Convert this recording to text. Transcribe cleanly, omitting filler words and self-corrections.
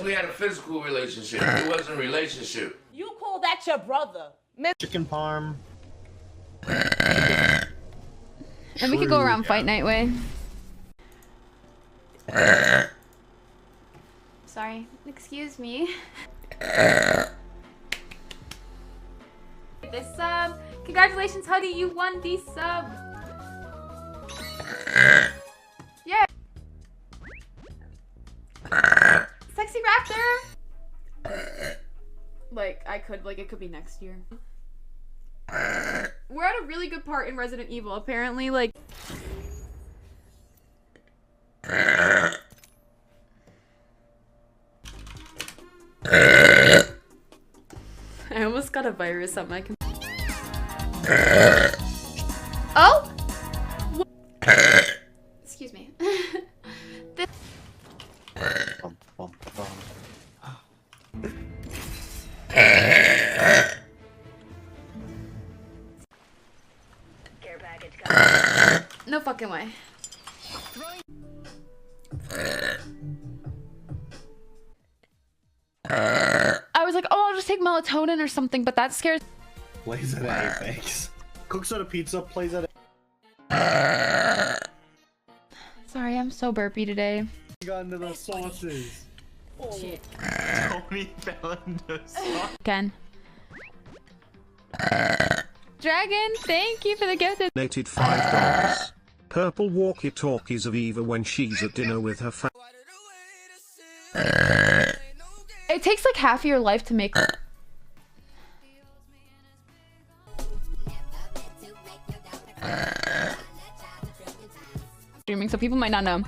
we had a physical relationship. It wasn't a relationship. You call that your brother? Chicken parm. And we could go around fight night way. Sorry, excuse me. This sub. Congratulations, Huddy, you won the sub. Yeah. Sexy Raptor. Like, it could be next year. We're at a really good part in Resident Evil, apparently, like... I almost got a virus on my computer. Oh? Excuse me. This no fucking way. I was like, oh, I'll just take melatonin or something, but that scares. Plays at Apex. Cooks on a pizza, plays at Sorry, I'm so burpy today. got into the sauces. Oh. Shit. Tony fell into sauce. Again. Dragon, thank you for the gift. Donated $5. Purple walkie-talkies of Eva when she's at dinner with her family. It takes like half of your life to make. Streaming, so people might not know.